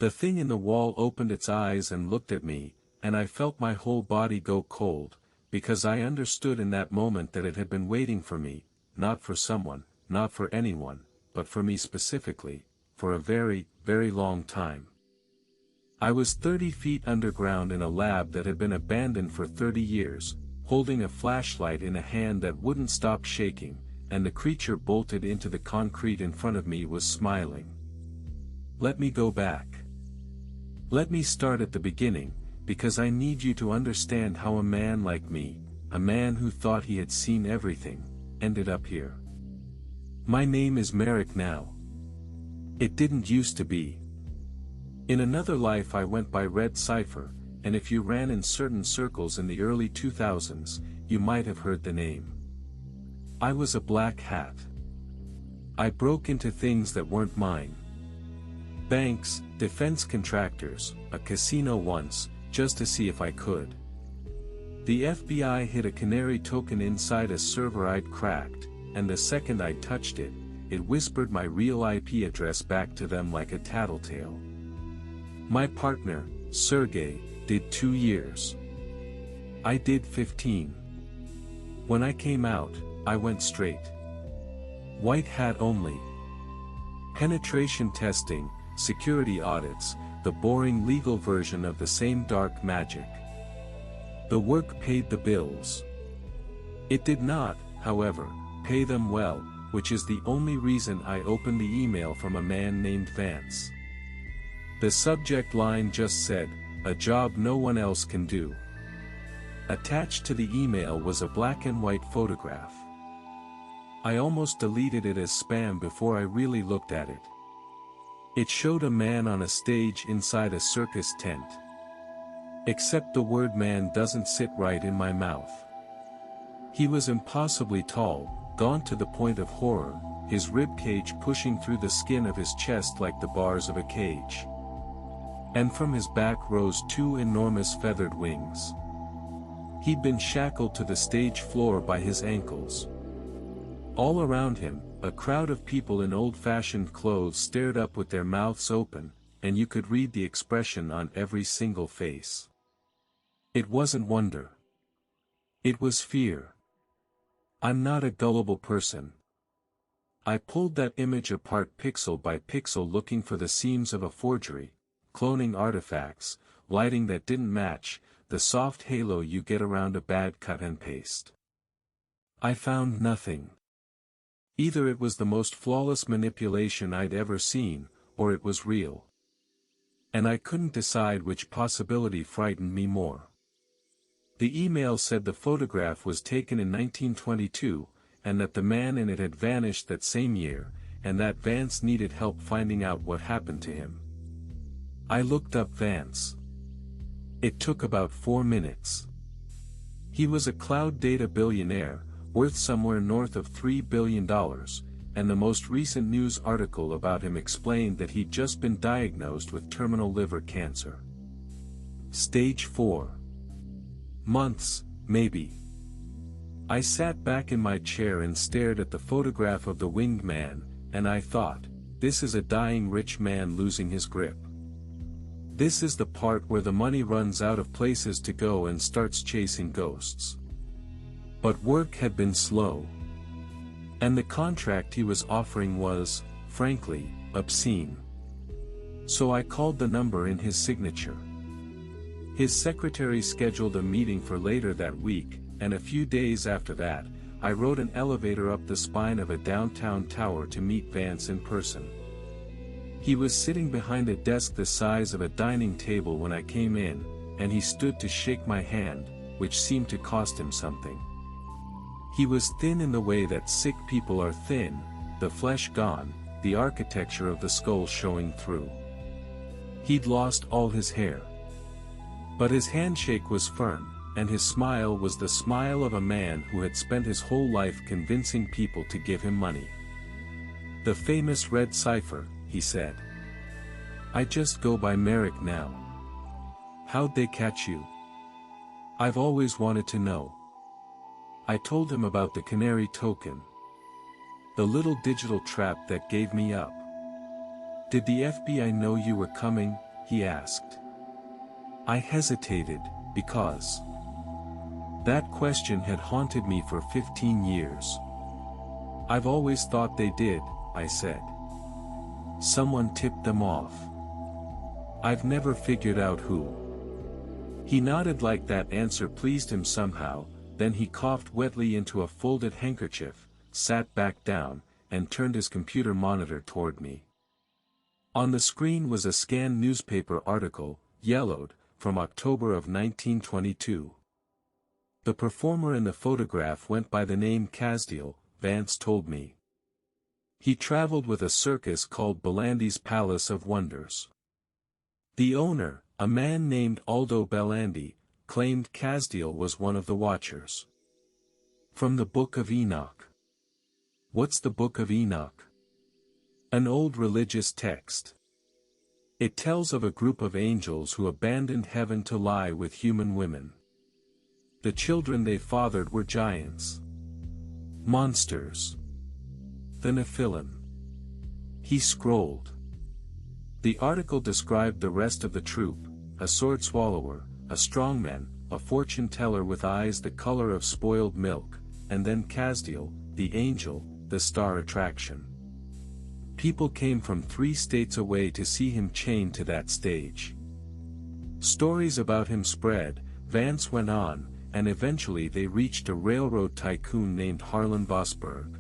The thing in the wall opened its eyes and looked at me, and I felt my whole body go cold, because I understood in that moment that it had been waiting for me, not for someone, not for anyone, but for me specifically, for a very, very long time. I was 30 feet underground in a lab that had been abandoned for 30 years, holding a flashlight in a hand that wouldn't stop shaking, and the creature bolted into the concrete in front of me was smiling. Let me go back. Let me start at the beginning, because I need you to understand how a man like me, a man who thought he had seen everything, ended up here. My name is Merrick now. It didn't used to be. In another life I went by Red Cipher, and if you ran in certain circles in the early 2000s, you might have heard the name. I was a black hat. I broke into things that weren't mine. Banks, defense contractors, a casino once, just to see if I could. The FBI hid a canary token inside a server I'd cracked, and the second I touched it, it whispered my real IP address back to them like a tattletale. My partner, Sergey, did 2 years. I did 15. When I came out, I went straight. White hat only. Penetration testing, security audits, the boring legal version of the same dark magic. The work paid the bills. It did not, however, pay them well, which is the only reason I opened the email from a man named Vance. The subject line just said, "A job no one else can do." Attached to the email was a black and white photograph. I almost deleted it as spam before I really looked at it. It showed a man on a stage inside a circus tent. Except the word man doesn't sit right in my mouth. He was impossibly tall, gaunt to the point of horror, his ribcage pushing through the skin of his chest like the bars of a cage. And from his back rose 2 enormous feathered wings. He'd been shackled to the stage floor by his ankles. All around him, a crowd of people in old-fashioned clothes stared up with their mouths open, and you could read the expression on every single face. It wasn't wonder. It was fear. I'm not a gullible person. I pulled that image apart pixel by pixel looking for the seams of a forgery, cloning artifacts, lighting that didn't match, the soft halo you get around a bad cut and paste. I found nothing. Either it was the most flawless manipulation I'd ever seen, or it was real. And I couldn't decide which possibility frightened me more. The email said the photograph was taken in 1922, and that the man in it had vanished that same year, and that Vance needed help finding out what happened to him. I looked up Vance. It took about 4 minutes. He was a cloud data billionaire, worth somewhere north of $3 billion, and the most recent news article about him explained that he'd just been diagnosed with terminal liver cancer. Stage 4. Months, maybe. I sat back in my chair and stared at the photograph of the winged man, and I thought, this is a dying rich man losing his grip. This is the part where the money runs out of places to go and starts chasing ghosts. But work had been slow. And the contract he was offering was, frankly, obscene. So I called the number in his signature. His secretary scheduled a meeting for later that week, and a few days after that, I rode an elevator up the spine of a downtown tower to meet Vance in person. He was sitting behind a desk the size of a dining table when I came in, and he stood to shake my hand, which seemed to cost him something. He was thin in the way that sick people are thin, the flesh gone, the architecture of the skull showing through. He'd lost all his hair. But his handshake was firm, and his smile was the smile of a man who had spent his whole life convincing people to give him money. "The famous red cipher," he said. "I just go by Merrick now. How'd they catch you? I've always wanted to know." I told him about the canary token. The little digital trap that gave me up. "Did the FBI know you were coming?" he asked. I hesitated, because that question had haunted me for 15 years. I've always thought they did, I said. Someone tipped them off. I've never figured out who. He nodded like that answer pleased him somehow, then he coughed wetly into a folded handkerchief, sat back down, and turned his computer monitor toward me. On the screen was a scanned newspaper article, yellowed, from October of 1922. The performer in the photograph went by the name Casdiel, Vance told me. He traveled with a circus called Belandi's Palace of Wonders. The owner, a man named Aldo Belandi, claimed Casdiel was one of the watchers. From the Book of Enoch. What's the Book of Enoch? An old religious text. It tells of a group of angels who abandoned heaven to lie with human women. The children they fathered were giants. Monsters. The Nephilim. He scrolled. The article described the rest of the troupe, a sword swallower, a strongman, a fortune teller with eyes the color of spoiled milk, and then Casdiel, the angel, the star attraction. People came from 3 states away to see him chained to that stage. Stories about him spread, Vance went on, and eventually they reached a railroad tycoon named Harlan Vosburgh.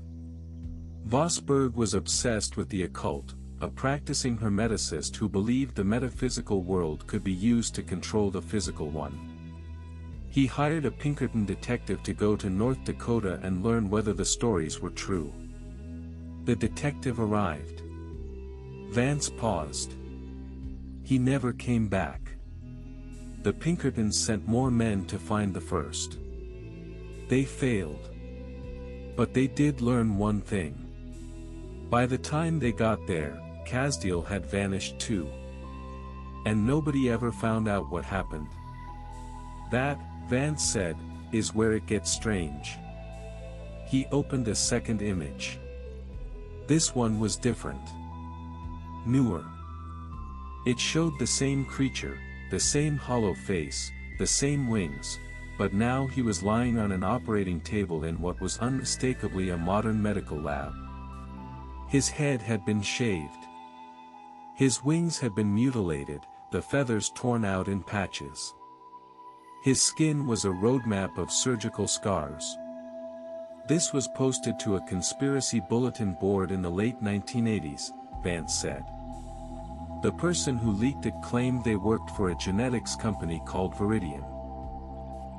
Vosburgh was obsessed with the occult, a practicing hermeticist who believed the metaphysical world could be used to control the physical one. He hired a Pinkerton detective to go to North Dakota and learn whether the stories were true. The detective arrived. Vance paused. He never came back. The Pinkertons sent more men to find the first. They failed. But they did learn one thing. By the time they got there, Casdiel had vanished too. And nobody ever found out what happened. That, Vance said, is where it gets strange. He opened a second image. This one was different. Newer. It showed the same creature, the same hollow face, the same wings, but now he was lying on an operating table in what was unmistakably a modern medical lab. His head had been shaved. His wings had been mutilated, the feathers torn out in patches. His skin was a roadmap of surgical scars. This was posted to a conspiracy bulletin board in the late 1980s, Vance said. The person who leaked it claimed they worked for a genetics company called Viridian.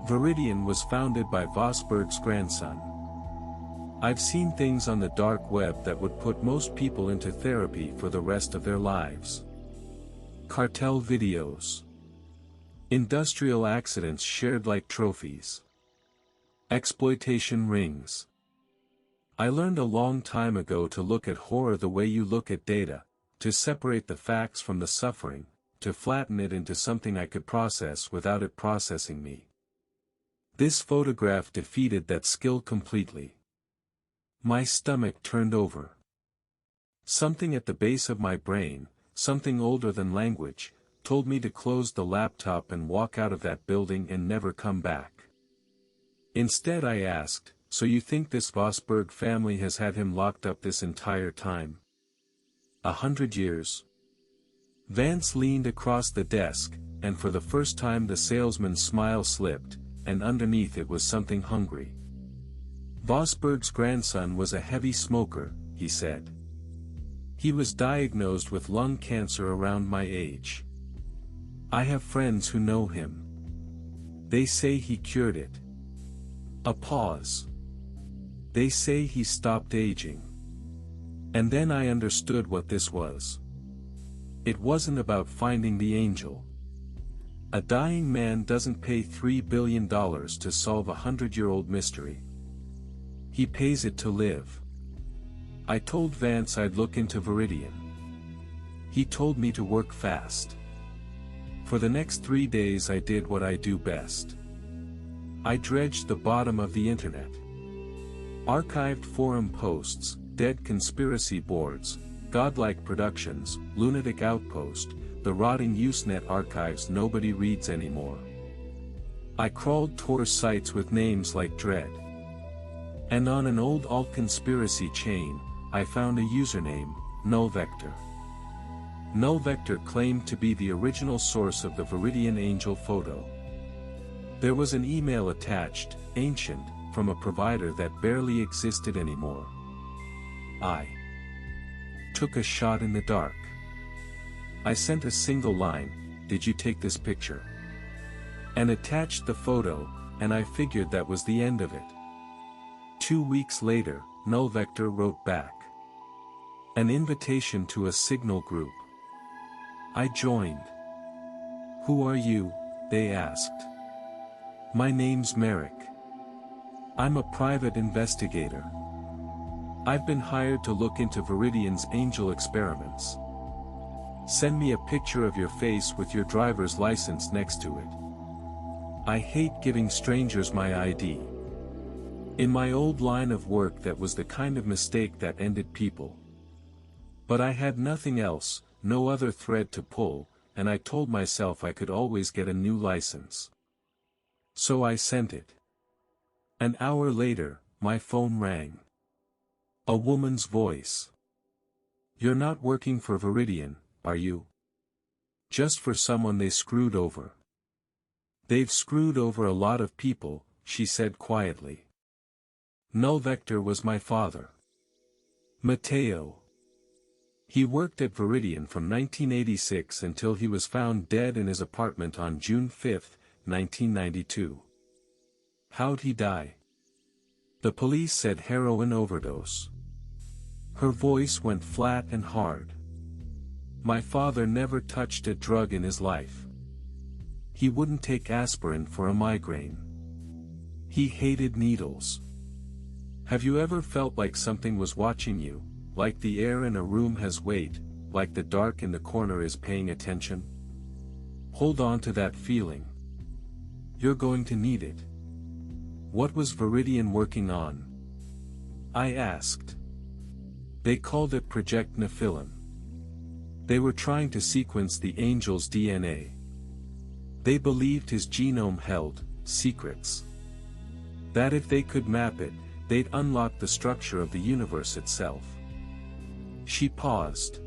Viridian was founded by Vosburgh's grandson. I've seen things on the dark web that would put most people into therapy for the rest of their lives. Cartel videos. Industrial accidents shared like trophies. Exploitation rings. I learned a long time ago to look at horror the way you look at data, to separate the facts from the suffering, to flatten it into something I could process without it processing me. This photograph defeated that skill completely. My stomach turned over. Something at the base of my brain, something older than language, told me to close the laptop and walk out of that building and never come back. Instead I asked, so you think this Vosburgh family has had him locked up this entire time? 100 years? Vance leaned across the desk, and for the first time the salesman's smile slipped, and underneath it was something hungry. Vosburgh's grandson was a heavy smoker, he said. He was diagnosed with lung cancer around my age. I have friends who know him. They say he cured it. A pause. They say he stopped aging. And then I understood what this was. It wasn't about finding the angel. A dying man doesn't pay $3 billion to solve a 100-year-old mystery. He pays it to live. I told Vance I'd look into Viridian. He told me to work fast. For the next 3 days I did what I do best. I dredged the bottom of the internet. Archived forum posts, dead conspiracy boards, godlike productions, lunatic outpost, the rotting Usenet archives nobody reads anymore. I crawled Tor sites with names like Dread. And on an old alt conspiracy chain, I found a username, NullVector. NullVector claimed to be the original source of the Viridian Angel photo. There was an email attached, ancient, from a provider that barely existed anymore. I took a shot in the dark. I sent a single line, "Did you take this picture?" and attached the photo, and I figured that was the end of it. 2 weeks later, NullVector wrote back. An invitation to a Signal group. I joined. "Who are you?" they asked. "My name's Merrick. I'm a private investigator. I've been hired to look into Viridian's angel experiments. Send me a picture of your face with your driver's license next to it. I hate giving strangers my ID. In my old line of work that was the kind of mistake that ended people. But I had nothing else, no other thread to pull, and I told myself I could always get a new license. So I sent it. An hour later, my phone rang. A woman's voice. "You're not working for Viridian, are you? Just for someone they screwed over." "They've screwed over a lot of people," she said quietly. NullVector was my father. Matteo. He worked at Viridian from 1986 until he was found dead in his apartment on June 5, 1992. How'd he die? The police said heroin overdose. Her voice went flat and hard. My father never touched a drug in his life. He wouldn't take aspirin for a migraine. He hated needles. Have you ever felt like something was watching you, like the air in a room has weight, like the dark in the corner is paying attention? Hold on to that feeling. You're going to need it. What was Viridian working on? I asked. They called it Project Nephilim. They were trying to sequence the angel's DNA. They believed his genome held secrets. That if they could map it, they'd unlock the structure of the universe itself. She paused.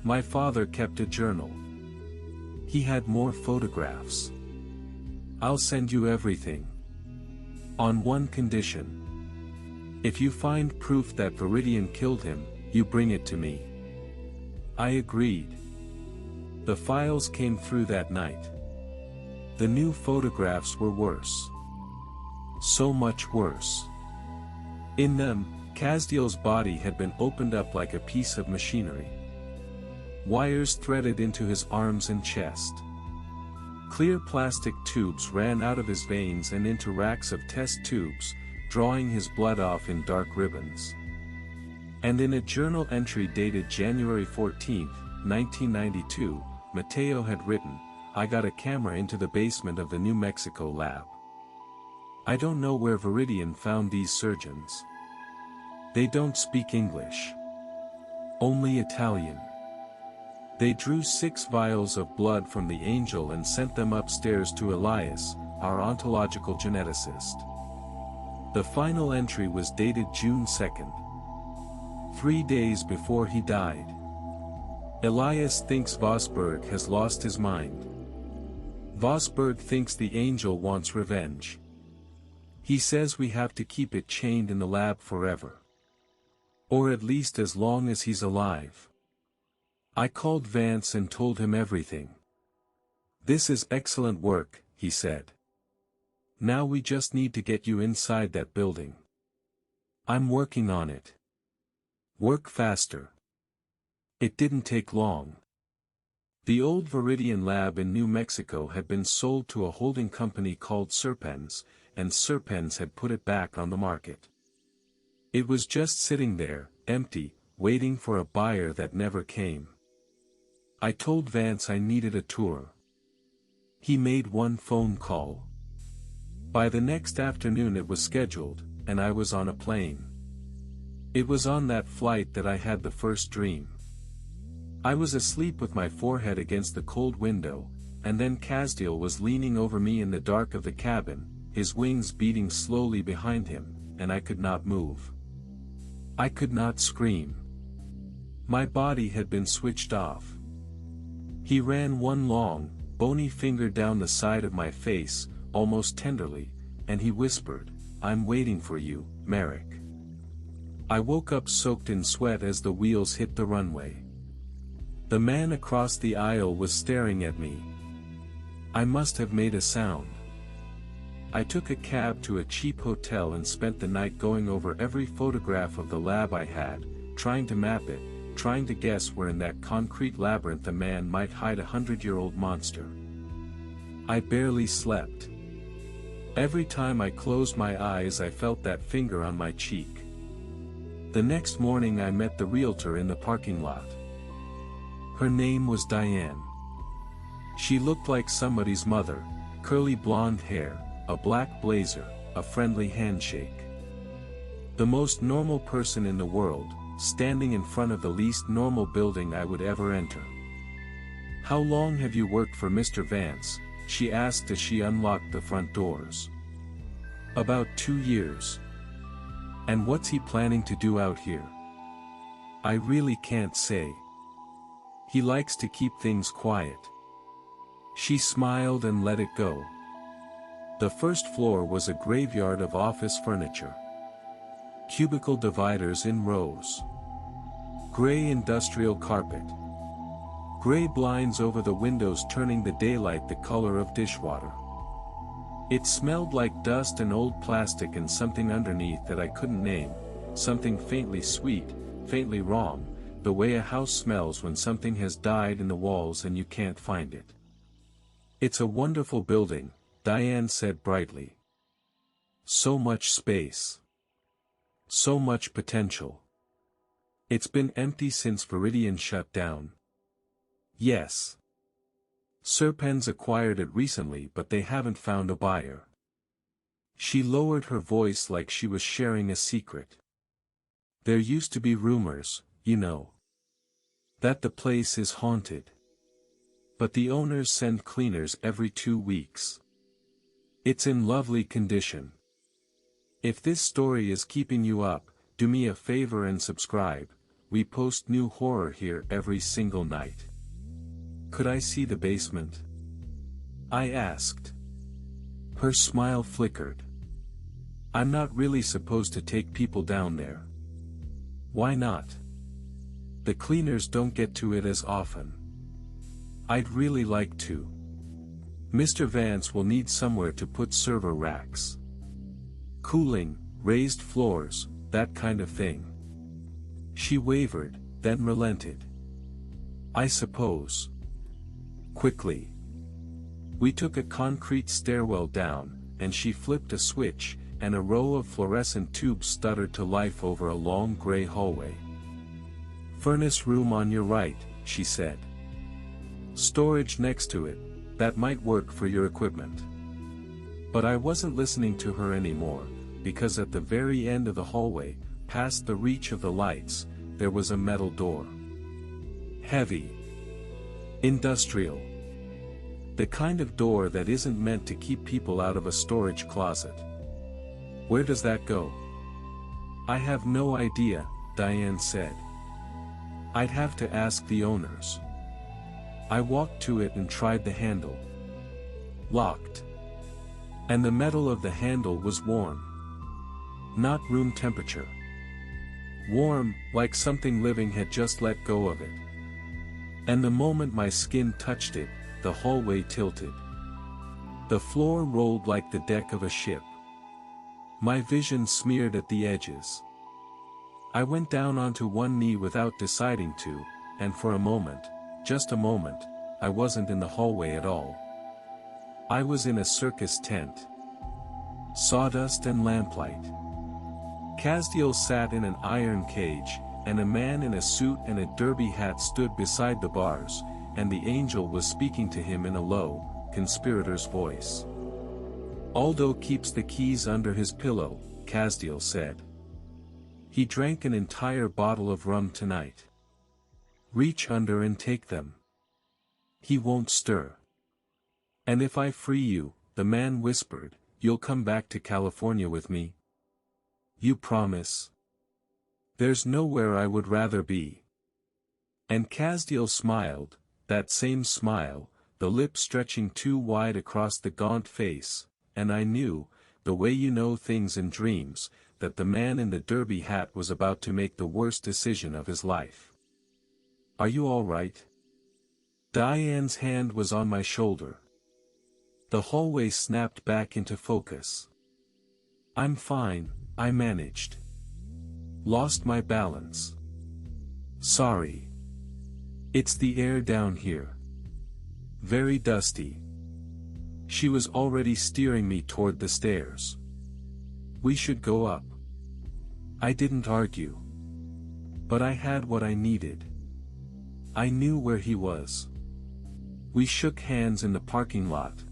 My father kept a journal. He had more photographs. I'll send you everything. On one condition. If you find proof that Viridian killed him, you bring it to me. I agreed. The files came through that night. The new photographs were worse. So much worse. In them, Casdiel's body had been opened up like a piece of machinery. Wires threaded into his arms and chest. Clear plastic tubes ran out of his veins and into racks of test tubes, drawing his blood off in dark ribbons. And in a journal entry dated January 14, 1992, Matteo had written, I got a camera into the basement of the New Mexico lab. I don't know where Viridian found these surgeons. They don't speak English. Only Italian. They drew 6 vials of blood from the angel and sent them upstairs to Elias, our ontological geneticist. The final entry was dated June 2nd. 3 days before he died. Elias thinks Vosberg has lost his mind. Vosberg thinks the angel wants revenge. He says we have to keep it chained in the lab forever. Or at least as long as he's alive. I called Vance and told him everything. This is excellent work, he said. Now we just need to get you inside that building. I'm working on it. Work faster. It didn't take long. The old Viridian lab in New Mexico had been sold to a holding company called Serpens, and Serpens had put it back on the market. It was just sitting there, empty, waiting for a buyer that never came. I told Vance I needed a tour. He made one phone call. By the next afternoon it was scheduled, and I was on a plane. It was on that flight that I had the first dream. I was asleep with my forehead against the cold window, and then Casdiel was leaning over me in the dark of the cabin, his wings beating slowly behind him, and I could not move. I could not scream. My body had been switched off. He ran one long, bony finger down the side of my face, almost tenderly, and he whispered, "I'm waiting for you, Merrick." I woke up soaked in sweat as the wheels hit the runway. The man across the aisle was staring at me. I must have made a sound. I took a cab to a cheap hotel and spent the night going over every photograph of the lab I had, trying to map it, trying to guess where in that concrete labyrinth a man might hide a 100-year-old monster. I barely slept. Every time I closed my eyes I felt that finger on my cheek. The next morning I met the realtor in the parking lot. Her name was Diane. She looked like somebody's mother, curly blonde hair, a black blazer, a friendly handshake. The most normal person in the world, standing in front of the least normal building I would ever enter. "How long have you worked for Mr. Vance?" she asked as she unlocked the front doors. "About 2 years. And what's he planning to do out here?" "I really can't say. He likes to keep things quiet." She smiled and let it go. The first floor was a graveyard of office furniture. Cubicle dividers in rows. Gray industrial carpet. Gray blinds over the windows turning the daylight the color of dishwater. It smelled like dust and old plastic and something underneath that I couldn't name, something faintly sweet, faintly wrong, the way a house smells when something has died in the walls and you can't find it. "It's a wonderful building," Diane said brightly. "So much space. So much potential. It's been empty since Viridian shut down." "Yes. Serpens acquired it recently but they haven't found a buyer." She lowered her voice like she was sharing a secret. "There used to be rumors, you know, that the place is haunted. But the owners send cleaners every 2 weeks. It's in lovely condition. If this story is keeping you up, do me a favor and subscribe. We post new horror here every single night." "Could I see the basement?" I asked. Her smile flickered. "I'm not really supposed to take people down there." "Why not?" "The cleaners don't get to it as often." "I'd really like to. Mr. Vance will need somewhere to put server racks. Cooling, raised floors, that kind of thing." She wavered, then relented. "I suppose." Quickly. We took a concrete stairwell down, and she flipped a switch, and a row of fluorescent tubes stuttered to life over a long gray hallway. "Furnace room on your right," she said. "Storage next to it, that might work for your equipment." But I wasn't listening to her anymore, because at the very end of the hallway, past the reach of the lights, there was a metal door. Heavy. Industrial. The kind of door that isn't meant to keep people out of a storage closet. "Where does that go?" "I have no idea," Diane said. "I'd have to ask the owners." I walked to it and tried the handle. Locked. And the metal of the handle was warm. Not room temperature. Warm, like something living had just let go of it. And the moment my skin touched it, the hallway tilted. The floor rolled like the deck of a ship. My vision smeared at the edges. I went down onto one knee without deciding to, and for a moment, just a moment, I wasn't in the hallway at all. I was in a circus tent. Sawdust and lamplight. Casdiel sat in an iron cage, and a man in a suit and a derby hat stood beside the bars, and the angel was speaking to him in a low, conspirator's voice. "Aldo keeps the keys under his pillow," Casdiel said. "He drank an entire bottle of rum tonight. Reach under and take them. He won't stir. And if I free you, the man whispered, you'll come back to California with me? You promise? There's nowhere I would rather be. And Casdiel smiled, that same smile, the lips stretching too wide across the gaunt face, and I knew, the way you know things in dreams, that the man in the derby hat was about to make the worst decision of his life. Are you all right? Diane's hand was on my shoulder. The hallway snapped back into focus. I'm fine, I managed. Lost my balance. Sorry. It's the air down here. Very dusty. She was already steering me toward the stairs. We should go up. I didn't argue. But I had what I needed. I knew where he was. We shook hands in the parking lot.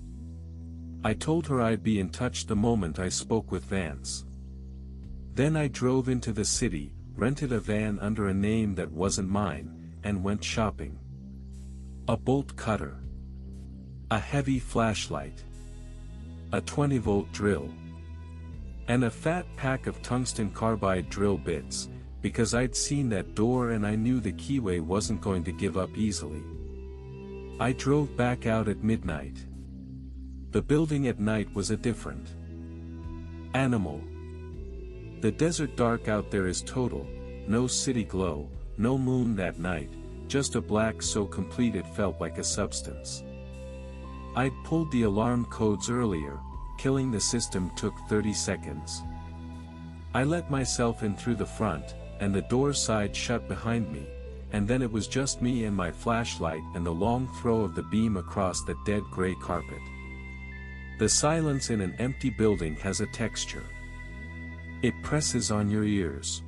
I told her I'd be in touch the moment I spoke with Vance. Then I drove into the city, rented a van under a name that wasn't mine, and went shopping. A bolt cutter. A heavy flashlight. A 20-volt drill. And a fat pack of tungsten carbide drill bits, because I'd seen that door and I knew the keyway wasn't going to give up easily. I drove back out at midnight. The building at night was a different animal. The desert dark out there is total, no city glow, no moon that night, just a black so complete it felt like a substance. I'd pulled the alarm codes earlier, killing the system took 30 seconds. I let myself in through the front, and the door side shut behind me, and then it was just me and my flashlight and the long throw of the beam across the dead gray carpet. The silence in an empty building has a texture. It presses on your ears.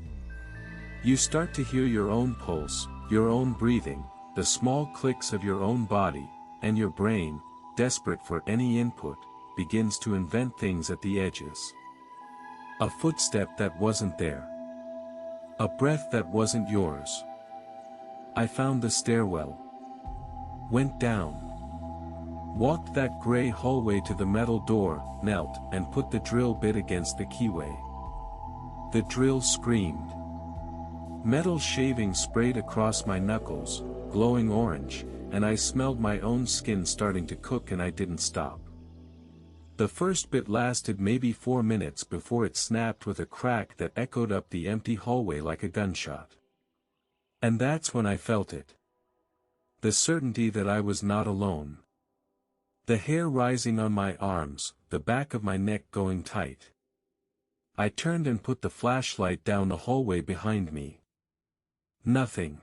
You start to hear your own pulse, your own breathing, the small clicks of your own body, and your brain, desperate for any input, begins to invent things at the edges. A footstep that wasn't there. A breath that wasn't yours. I found the stairwell. Went down. Walked that gray hallway to the metal door, knelt, and put the drill bit against the keyway. The drill screamed. Metal shaving sprayed across my knuckles, glowing orange, and I smelled my own skin starting to cook and I didn't stop. The first bit lasted maybe 4 minutes before it snapped with a crack that echoed up the empty hallway like a gunshot. And that's when I felt it. The certainty that I was not alone. The hair rising on my arms, the back of my neck going tight. I turned and put the flashlight down the hallway behind me. Nothing.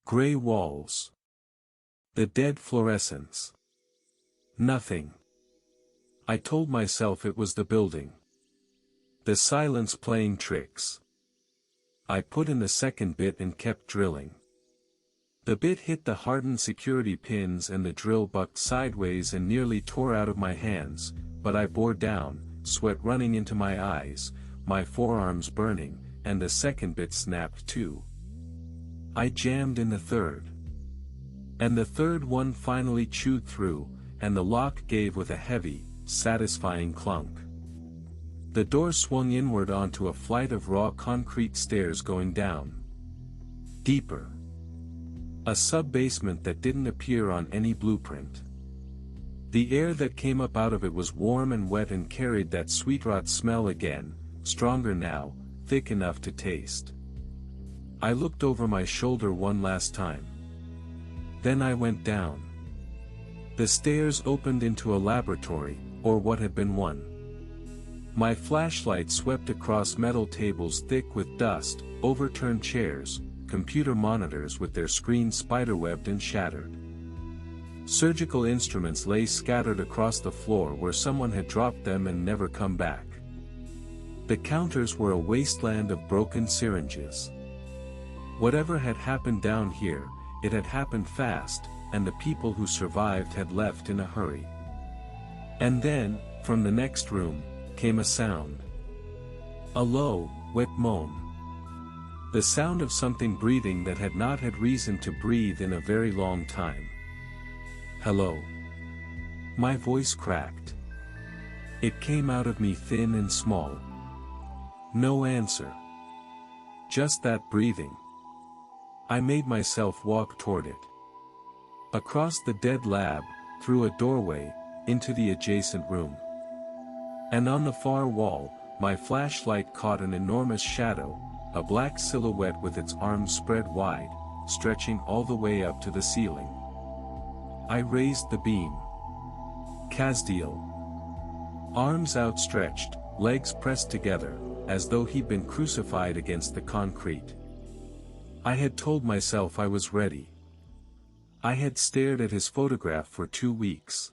Gray walls. The dead fluorescence. Nothing. I told myself it was the building. The silence playing tricks. I put in the second bit and kept drilling. The bit hit the hardened security pins and the drill bucked sideways and nearly tore out of my hands, but I bore down, sweat running into my eyes, my forearms burning, and the second bit snapped too. I jammed in the third. And the third one finally chewed through, and the lock gave with a heavy, satisfying clunk. The door swung inward onto a flight of raw concrete stairs going down. Deeper. A sub-basement that didn't appear on any blueprint. The air that came up out of it was warm and wet and carried that sweet rot smell again, stronger now, thick enough to taste. I looked over my shoulder one last time. Then I went down. The stairs opened into a laboratory, or what had been one. My flashlight swept across metal tables thick with dust, overturned chairs, computer monitors with their screens spiderwebbed and shattered. Surgical instruments lay scattered across the floor where someone had dropped them and never come back. The counters were a wasteland of broken syringes. Whatever had happened down here, it had happened fast, and the people who survived had left in a hurry. And then, from the next room, came a sound. A low, wet moan. The sound of something breathing that had not had reason to breathe in a very long time. "Hello?" My voice cracked. It came out of me thin and small. No answer. Just that breathing. I made myself walk toward it. Across the dead lab, through a doorway, into the adjacent room. And on the far wall, my flashlight caught an enormous shadow, a black silhouette with its arms spread wide, stretching all the way up to the ceiling. I raised the beam. Casdiel. Arms outstretched, legs pressed together, as though he'd been crucified against the concrete. I had told myself I was ready. I had stared at his photograph for 2 weeks.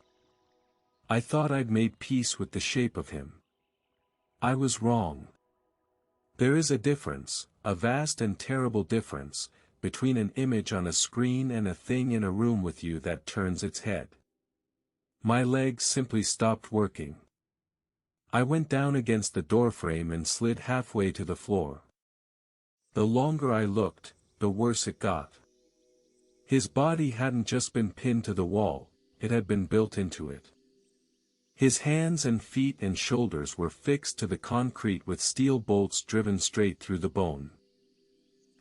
I thought I'd made peace with the shape of him. I was wrong. There is a difference, a vast and terrible difference, between an image on a screen and a thing in a room with you that turns its head. My legs simply stopped working. I went down against the doorframe and slid halfway to the floor. The longer I looked, the worse it got. His body hadn't just been pinned to the wall, it had been built into it. His hands and feet and shoulders were fixed to the concrete with steel bolts driven straight through the bone.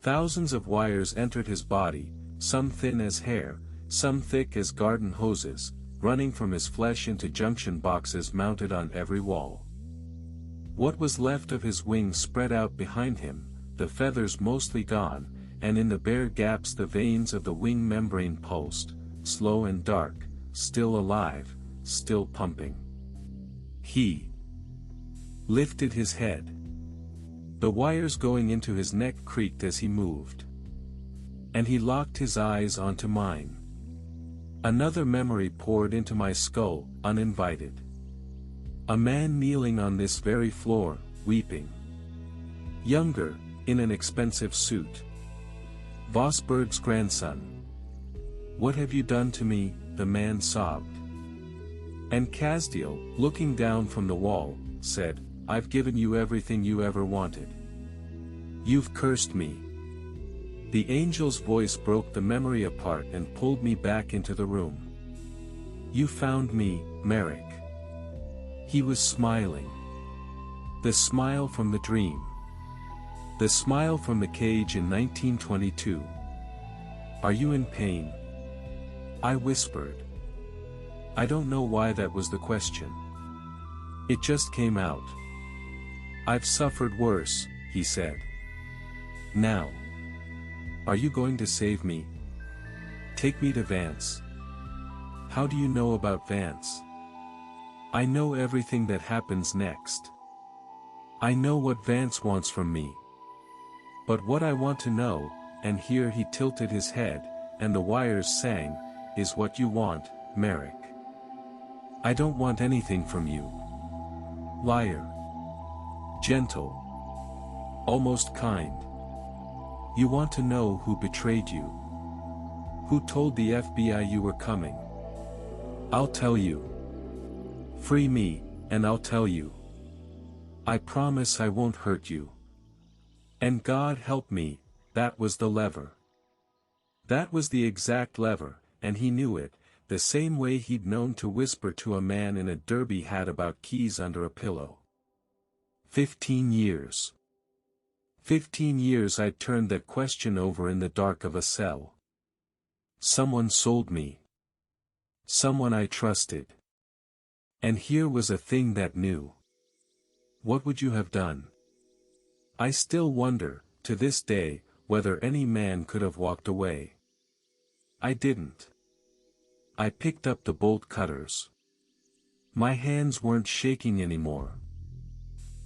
Thousands of wires entered his body, some thin as hair, some thick as garden hoses, running from his flesh into junction boxes mounted on every wall. What was left of his wings spread out behind him, the feathers mostly gone, and in the bare gaps the veins of the wing membrane pulsed, slow and dark, still alive, still pumping. He lifted his head. The wires going into his neck creaked as he moved. And he locked his eyes onto mine. Another memory poured into my skull, uninvited. A man kneeling on this very floor, weeping. Younger, in an expensive suit. Vosberg's grandson. "What have you done to me?" the man sobbed. And Casdiel, looking down from the wall, said, "I've given you everything you ever wanted. You've cursed me." The angel's voice broke the memory apart and pulled me back into the room. "You found me, Merrick." He was smiling. The smile from the dream. The smile from the cage in 1922. "Are you in pain?" I whispered. I don't know why that was the question. It just came out. "I've suffered worse," he said. "Now. Are you going to save me? Take me to Vance." "How do you know about Vance?" "I know everything that happens next. I know what Vance wants from me. But what I want to know," and here he tilted his head, and the wires sang, "is what you want, Merrick. I don't want anything from you. Liar. Gentle. Almost kind. You want to know who betrayed you? Who told the FBI you were coming? I'll tell you. Free me, and I'll tell you. I promise I won't hurt you." And God help me, that was the lever. That was the exact lever, and he knew it, the same way he'd known to whisper to a man in a derby hat about keys under a pillow. 15 years. 15 years I'd turned that question over in the dark of a cell. Someone sold me. Someone I trusted. And here was a thing that knew. What would you have done? I still wonder, to this day, whether any man could have walked away. I didn't. I picked up the bolt cutters. My hands weren't shaking anymore.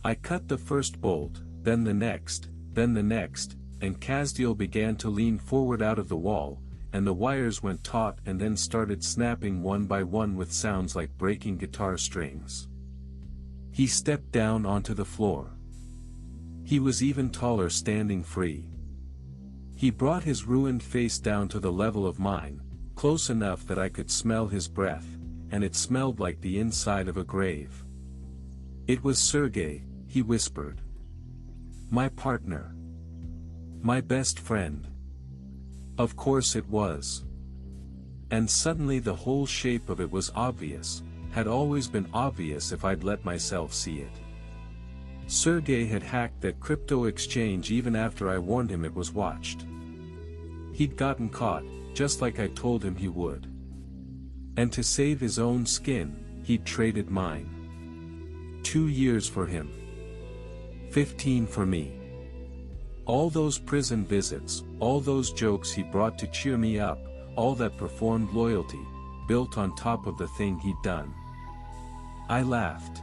I cut the first bolt, then the next, and Casdiel began to lean forward out of the wall, and the wires went taut and then started snapping one by one with sounds like breaking guitar strings. He stepped down onto the floor. He was even taller standing free. He brought his ruined face down to the level of mine, close enough that I could smell his breath, and it smelled like the inside of a grave. "It was Sergei," he whispered. "My partner. My best friend. Of course it was. And suddenly the whole shape of it was obvious, had always been obvious if I'd let myself see it. Sergey had hacked that crypto exchange even after I warned him it was watched. He'd gotten caught, just like I told him he would. And to save his own skin, he'd traded mine. 2 years for him. 15 for me. All those prison visits, all those jokes he brought to cheer me up, all that performed loyalty, built on top of the thing he'd done. I laughed.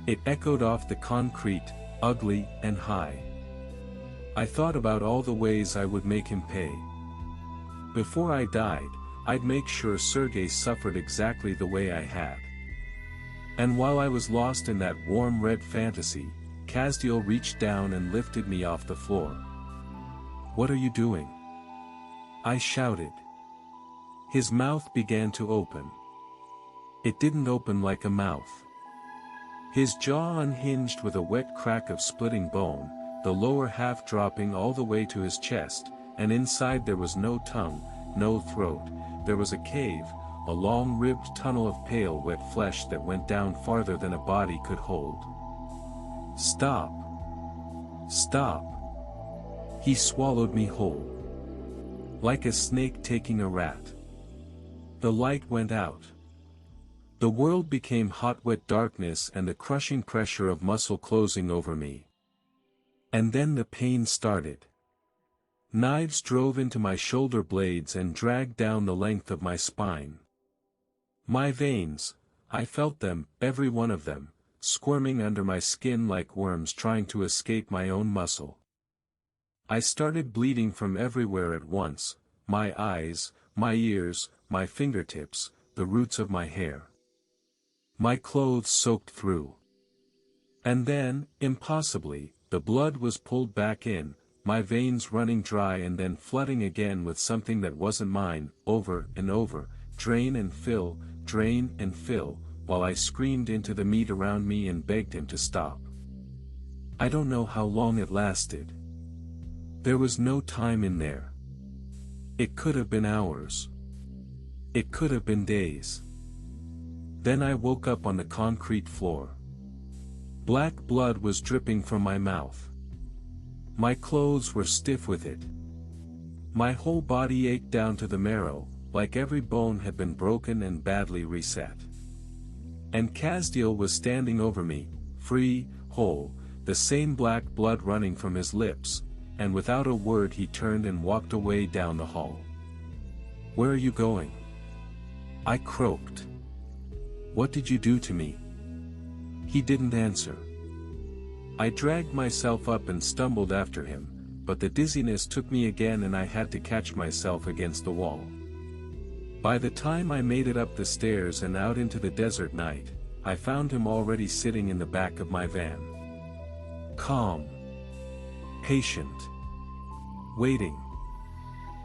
It echoed off the concrete, ugly and high. I thought about all the ways I would make him pay. Before I died, I'd make sure Sergey suffered exactly the way I had. And while I was lost in that warm red fantasy, Kazdiel reached down and lifted me off the floor. "What are you doing?" I shouted. His mouth began to open. It didn't open like a mouth. His jaw unhinged with a wet crack of splitting bone, the lower half dropping all the way to his chest, and inside there was no tongue, no throat, there was a cave, a long-ribbed tunnel of pale wet flesh that went down farther than a body could hold. "Stop! Stop!" He swallowed me whole. Like a snake taking a rat. The light went out. The world became hot wet darkness and the crushing pressure of muscle closing over me. And then the pain started. Knives drove into my shoulder blades and dragged down the length of my spine. My veins, I felt them, every one of them, squirming under my skin like worms trying to escape my own muscle. I started bleeding from everywhere at once, my eyes, my ears, my fingertips, the roots of my hair. My clothes soaked through. And then, impossibly, the blood was pulled back in, my veins running dry and then flooding again with something that wasn't mine, over and over, drain and fill, while I screamed into the meat around me and begged him to stop. I don't know how long it lasted. There was no time in there. It could have been hours. It could have been days. Then I woke up on the concrete floor. Black blood was dripping from my mouth. My clothes were stiff with it. My whole body ached down to the marrow, like every bone had been broken and badly reset. And Kazdiel was standing over me, free, whole, the same black blood running from his lips, and without a word he turned and walked away down the hall. "Where are you going?" I croaked. "What did you do to me?" He didn't answer. I dragged myself up and stumbled after him, but the dizziness took me again and I had to catch myself against the wall. By the time I made it up the stairs and out into the desert night, I found him already sitting in the back of my van. Calm. Patient. Waiting.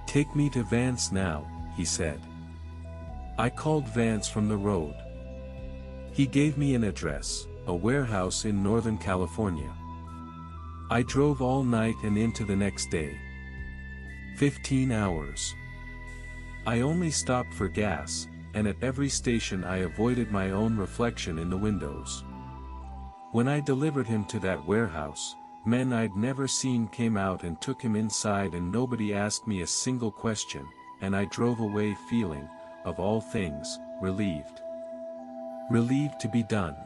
"Take me to Vance now," he said. I called Vance from the road. He gave me an address, a warehouse in Northern California. I drove all night and into the next day. 15 hours. I only stopped for gas, and at every station I avoided my own reflection in the windows. When I delivered him to that warehouse, men I'd never seen came out and took him inside and nobody asked me a single question, and I drove away feeling, of all things, relieved. Relieved to be done.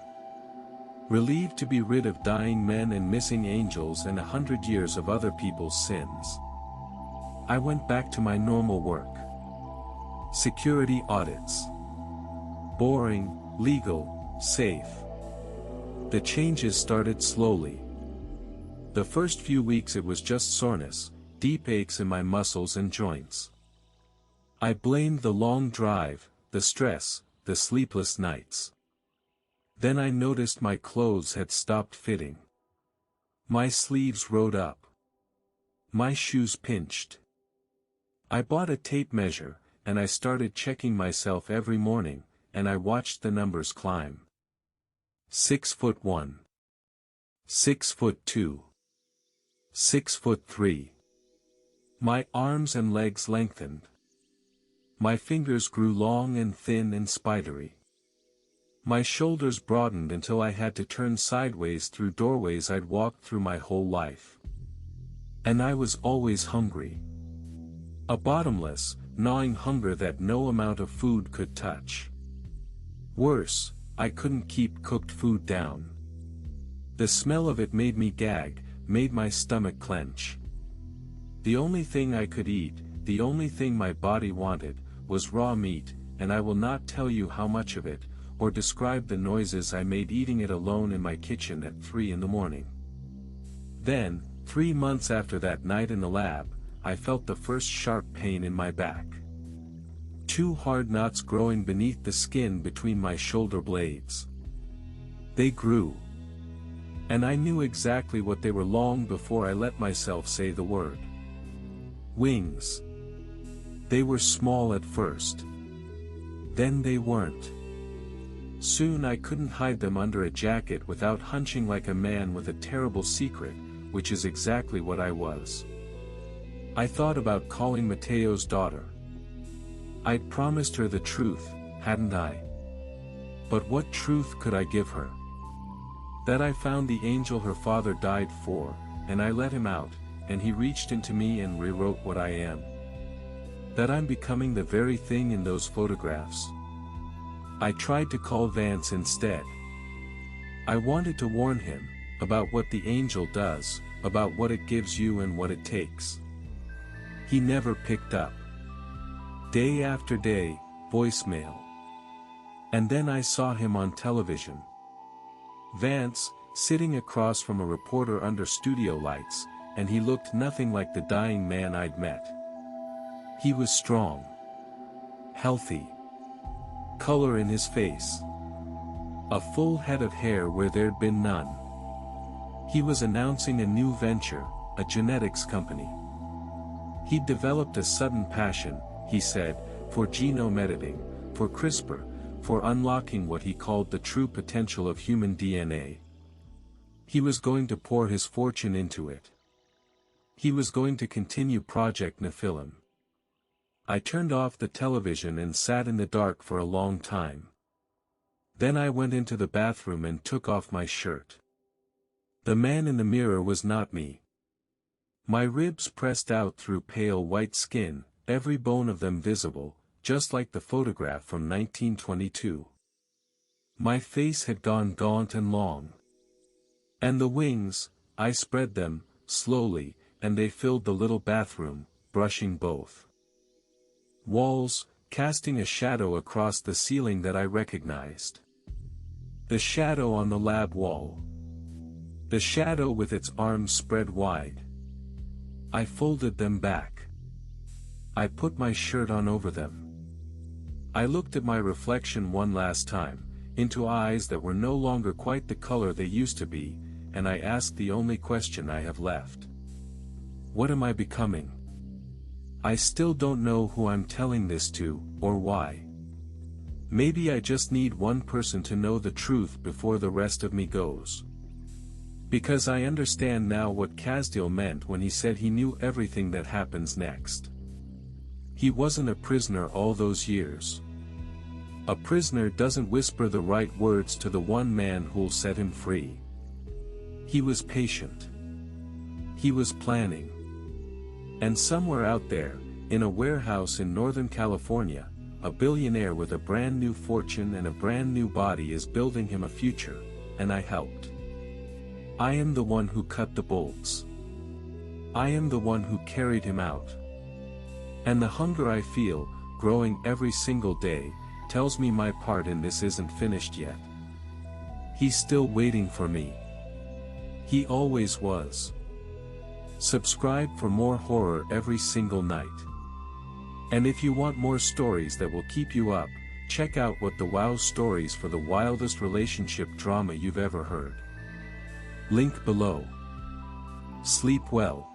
Relieved to be rid of dying men and missing angels and 100 years of other people's sins. I went back to my normal work. Security audits. Boring, legal, safe. The changes started slowly. The first few weeks it was just soreness, deep aches in my muscles and joints. I blamed the long drive, the stress, the sleepless nights. Then I noticed my clothes had stopped fitting. My sleeves rode up. My shoes pinched. I bought a tape measure, and I started checking myself every morning, and I watched the numbers climb. 6'1". 6'2". 6'3". My arms and legs lengthened. My fingers grew long and thin and spidery. My shoulders broadened until I had to turn sideways through doorways I'd walked through my whole life. And I was always hungry. A bottomless, gnawing hunger that no amount of food could touch. Worse, I couldn't keep cooked food down. The smell of it made me gag, made my stomach clench. The only thing I could eat, the only thing my body wanted, was raw meat, and I will not tell you how much of it, or describe the noises I made eating it alone in my kitchen at 3 in the morning. Then, 3 months after that night in the lab, I felt the first sharp pain in my back. 2 hard knots growing beneath the skin between my shoulder blades. They grew. And I knew exactly what they were long before I let myself say the word. Wings. They were small at first. Then they weren't. Soon I couldn't hide them under a jacket without hunching like a man with a terrible secret, which is exactly what I was. I thought about calling Mateo's daughter. I'd promised her the truth, hadn't I? But what truth could I give her? That I found the angel her father died for, and I let him out, and he reached into me and rewrote what I am. That I'm becoming the very thing in those photographs. I tried to call Vance instead. I wanted to warn him, about what the angel does, about what it gives you and what it takes. He never picked up. Day after day, voicemail. And then I saw him on television. Vance, sitting across from a reporter under studio lights, and he looked nothing like the dying man I'd met. He was strong. Healthy. Color in his face. A full head of hair where there'd been none. He was announcing a new venture, a genetics company. He'd developed a sudden passion, he said, for genome editing, for CRISPR, for unlocking what he called the true potential of human DNA. He was going to pour his fortune into it. He was going to continue Project Nephilim. I turned off the television and sat in the dark for a long time. Then I went into the bathroom and took off my shirt. The man in the mirror was not me. My ribs pressed out through pale white skin, every bone of them visible, just like the photograph from 1922. My face had gone gaunt and long. And the wings, I spread them, slowly, and they filled the little bathroom, brushing both walls, casting a shadow across the ceiling that I recognized. The shadow on the lab wall. The shadow with its arms spread wide. I folded them back. I put my shirt on over them. I looked at my reflection one last time, into eyes that were no longer quite the color they used to be, and I asked the only question I have left. What am I becoming? I still don't know who I'm telling this to, or why. Maybe I just need one person to know the truth before the rest of me goes. Because I understand now what Casdiel meant when he said he knew everything that happens next. He wasn't a prisoner all those years. A prisoner doesn't whisper the right words to the one man who'll set him free. He was patient. He was planning. And somewhere out there, in a warehouse in Northern California, a billionaire with a brand new fortune and a brand new body is building him a future, and I helped. I am the one who cut the bolts. I am the one who carried him out. And the hunger I feel, growing every single day, tells me my part in this isn't finished yet. He's still waiting for me. He always was. Subscribe for more horror every single night. And if you want more stories that will keep you up, check out What the Wow Stories for the wildest relationship drama you've ever heard. Link below. Sleep well.